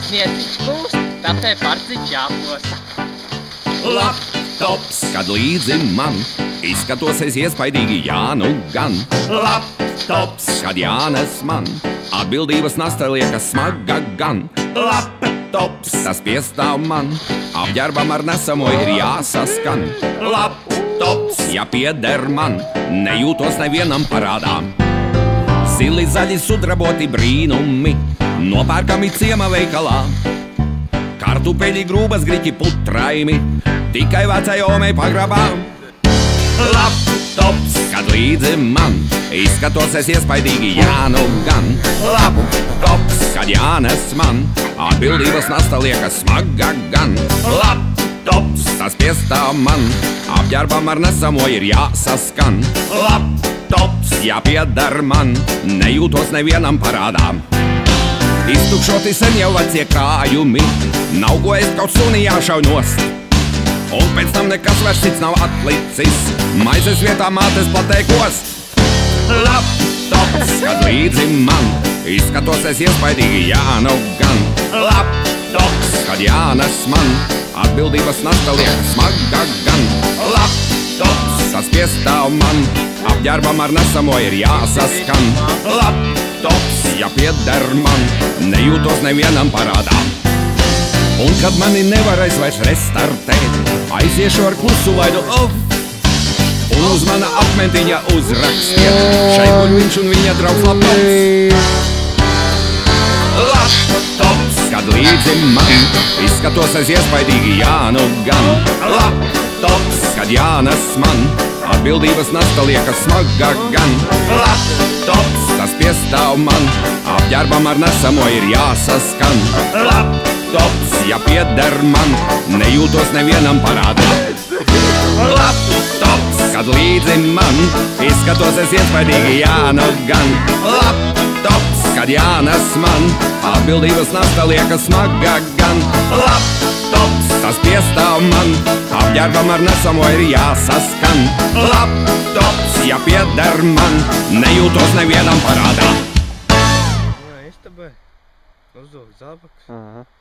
Snieciņš kūst, tad te parciņš jāposta. Laptops, kad līdzi man izskatos es iespaidīgi, jā, nu gan. Laptops, kad jānes man atbildības nasta liekas smaga gan. Laptops, tas piestāv man apģērbam ar nesamo ir jāsaskan. Laptops, ja pieder man nejūtos nevienam parādām. Zili zaļi sudraboti brīnumi nopērkami ciema veikalā. Kartupeļi grūbas griķi putraimi tikai vecai omei pagrabā. Laptops, kad līdzi man izskatos es iespaidīgi, jā, nu gan. Laptops, kad jānes man atbildības nasta liekas smaga gan. Laptops, tas piestāv man apģērbam ar nesamo ir jāsaskan. Laptops, ja pieder man nejūtos nevienam parādām. Iztukšoti sen jau vecie krājumi, nav ko es kaut suni jāšauj nost. Un pēc tam nekas vairs cits nav atlicis, maizes vietā mātes pateikos. Laptops, kad līdzi man izskatos es iespaidīgi, jā, nu gan. Laptops, kad jānes man atbildības nasta liekas smaga gan. Laptops, tas piestāv man apģērbam ar nesamo ir jāsaskan. Laptops, ja pieder man nejūtos nevienam parādām. Un kad mani nevarēs vairs restartēt, aiziešu ar klusu vaidu off. Un uz mana akmentiņa uzrakstiet, šeit guļ viņš un viņa draugs Laptops. Laptops, kad līdzi man izskatos es iespaidīgi, jā, nu gan. Laptops, kad jānes man atbildības nasta liekas smaga gan. Laptops, tas piestāv man apģērbam ar nesamo ir jāsaskan. Laptops, ja pieder man nejūtos nevienam parādām. Laptops, kad līdzi man izskatos es iespaidīgi, jā, nu gan. Laptops, kad jānes man atbildības nasta liekas smaga gan. Laptops, tas piestāv man apģērbam ar nesamo ir jāsaskan. Laptops, ja pieder man nejūtos nevienam parādām. Istabai, uzdod zābaks.